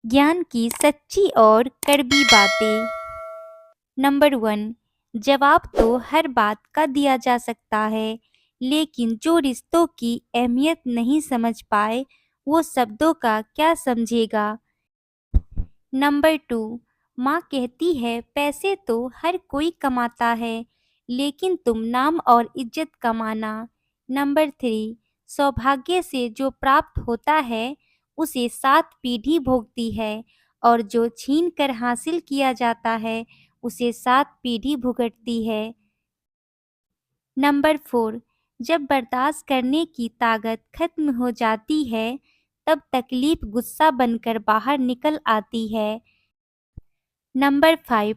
ज्ञान की सच्ची और कड़वी बातें। नंबर 1। जवाब तो हर बात का दिया जा सकता है, लेकिन जो रिश्तों की अहमियत नहीं समझ पाए, वो शब्दों का क्या समझेगा। नंबर 2। माँ कहती है पैसे तो हर कोई कमाता है, लेकिन तुम नाम और इज्जत कमाना। नंबर 3। सौभाग्य से जो प्राप्त होता है उसे 7 पीढ़ी भोगती है, और जो छीन कर हासिल किया जाता है उसे 7 पीढ़ी भुगतती है। नंबर 4। जब बर्दाश्त करने की ताकत खत्म हो जाती है, तब तकलीफ गुस्सा बनकर बाहर निकल आती है। नंबर 5।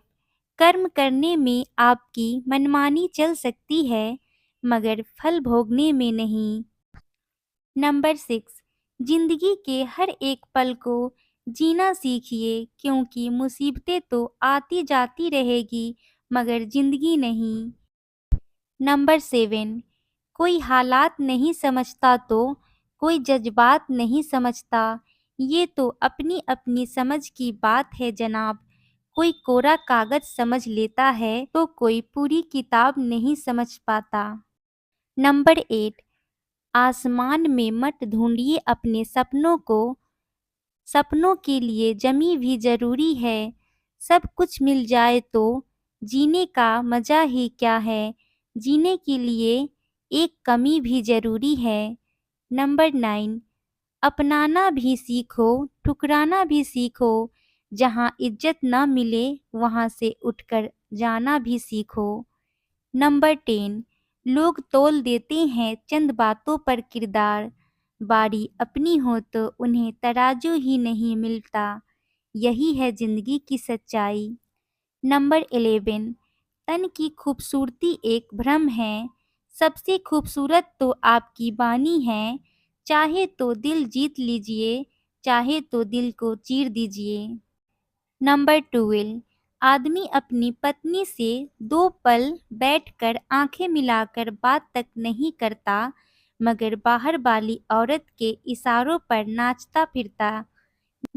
कर्म करने में आपकी मनमानी चल सकती है, मगर फल भोगने में नहीं। नंबर 6। जिंदगी के हर एक पल को जीना सीखिए, क्योंकि मुसीबतें तो आती जाती रहेगी, मगर जिंदगी नहीं। नंबर 7। कोई हालात नहीं समझता तो कोई जज्बात नहीं समझता। ये तो अपनी अपनी समझ की बात है जनाब। कोई कोरा कागज समझ लेता है तो कोई पूरी किताब नहीं समझ पाता। नंबर 8। आसमान में मत ढूंढिए अपने सपनों को, सपनों के लिए जमी भी जरूरी है। सब कुछ मिल जाए तो जीने का मजा ही क्या है, जीने के लिए एक कमी भी जरूरी है। नंबर 9। अपनाना भी सीखो, ठुकराना भी सीखो। जहाँ इज्जत ना मिले वहाँ से उठकर जाना भी सीखो। नंबर 10। लोग तोल देते हैं चंद बातों पर किरदार, बारी अपनी हो तो उन्हें तराजू ही नहीं मिलता। यही है जिंदगी की सच्चाई। नंबर 11। तन की खूबसूरती एक भ्रम है, सबसे खूबसूरत तो आपकी बानी है। चाहे तो दिल जीत लीजिए, चाहे तो दिल को चीर दीजिए। नंबर 12। आदमी अपनी पत्नी से 2 पल बैठकर आंखें मिलाकर बात तक नहीं करता, मगर बाहर वाली औरत के इशारों पर नाचता फिरता।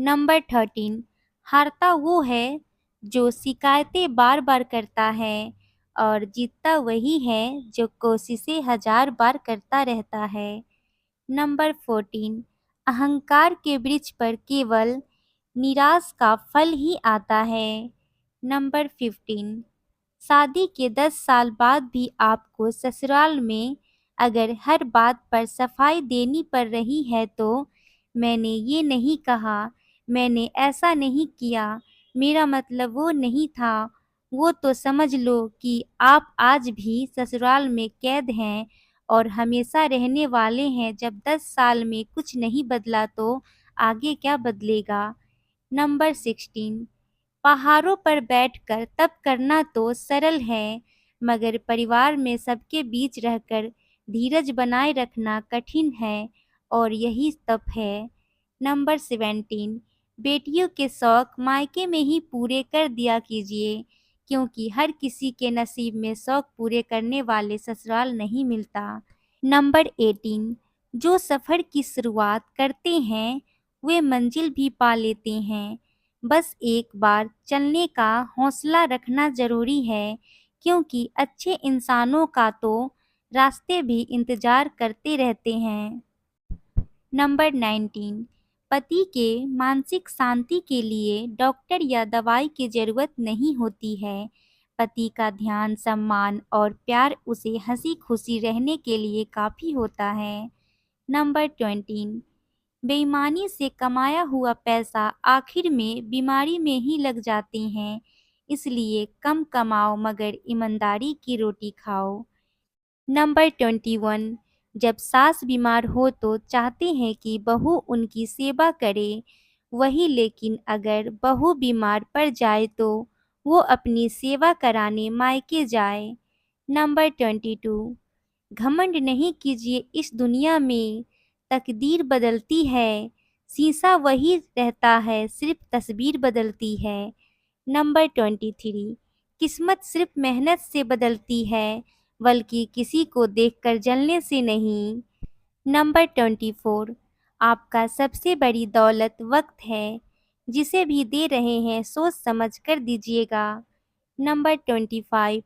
नंबर 13। हारता वो है जो शिकायतें बार बार करता है, और जीतता वही है जो कोशिशें 1000 बार करता रहता है। नंबर 14। अहंकार के वृक्ष पर केवल निराश का फल ही आता है। नंबर 15। शादी के 10 साल बाद भी आपको ससुराल में अगर हर बात पर सफाई देनी पड़ रही है तो मैंने ये नहीं कहा, मैंने ऐसा नहीं किया, मेरा मतलब वो नहीं था, वो तो समझ लो कि आप आज भी ससुराल में कैद हैं और हमेशा रहने वाले हैं। जब 10 साल में कुछ नहीं बदला तो आगे क्या बदलेगा। नंबर 16। पहाड़ों पर बैठकर तप करना तो सरल है, मगर परिवार में सबके बीच रहकर धीरज बनाए रखना कठिन है, और यही तप है। नंबर 17। बेटियों के शौक मायके में ही पूरे कर दिया कीजिए, क्योंकि हर किसी के नसीब में शौक पूरे करने वाले ससुराल नहीं मिलता। नंबर 18। जो सफ़र की शुरुआत करते हैं वे मंजिल भी पा लेते हैं। बस एक बार चलने का हौसला रखना ज़रूरी है, क्योंकि अच्छे इंसानों का तो रास्ते भी इंतज़ार करते रहते हैं। नंबर 19। पति के मानसिक शांति के लिए डॉक्टर या दवाई की ज़रूरत नहीं होती है। पति का ध्यान, सम्मान और प्यार उसे हंसी खुशी रहने के लिए काफ़ी होता है। नंबर 20। बेईमानी से कमाया हुआ पैसा आखिर में बीमारी में ही लग जाते हैं, इसलिए कम कमाओ मगर ईमानदारी की रोटी खाओ। नंबर 21। जब सास बीमार हो तो चाहते हैं कि बहू उनकी सेवा करे, वही लेकिन अगर बहू बीमार पड़ जाए तो वो अपनी सेवा कराने मायके जाए। नंबर 22। घमंड नहीं कीजिए इस दुनिया में, तकदीर बदलती है, शीशा वही रहता है सिर्फ तस्वीर बदलती है। नंबर 23। किस्मत सिर्फ मेहनत से बदलती है, बल्कि किसी को देखकर जलने से नहीं। नंबर 24। आपका सबसे बड़ी दौलत वक्त है, जिसे भी दे रहे हैं सोच समझ कर दीजिएगा। नंबर 25,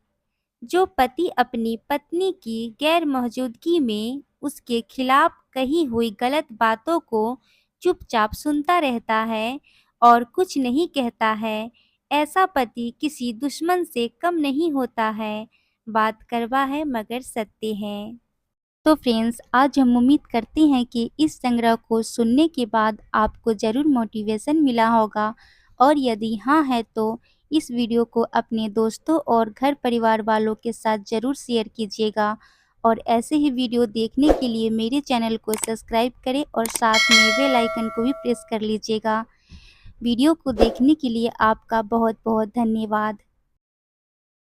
जो पति अपनी पत्नी की गैर मौजूदगी में उसके खिलाफ कही हुई गलत बातों को चुपचाप सुनता रहता है और कुछ नहीं कहता है, ऐसा पति किसी दुश्मन से कम नहीं होता है। बात कड़वा है मगर सत्य है। तो फ्रेंड्स, आज हम उम्मीद करते हैं कि इस संग्रह को सुनने के बाद आपको ज़रूर मोटिवेशन मिला होगा, और यदि हाँ है तो इस वीडियो को अपने दोस्तों और घर परिवार वालों के साथ ज़रूर शेयर कीजिएगा। और ऐसे ही वीडियो देखने के लिए मेरे चैनल को सब्सक्राइब करें और साथ में बेल आइकन को भी प्रेस कर लीजिएगा। वीडियो को देखने के लिए आपका बहुत बहुत धन्यवाद।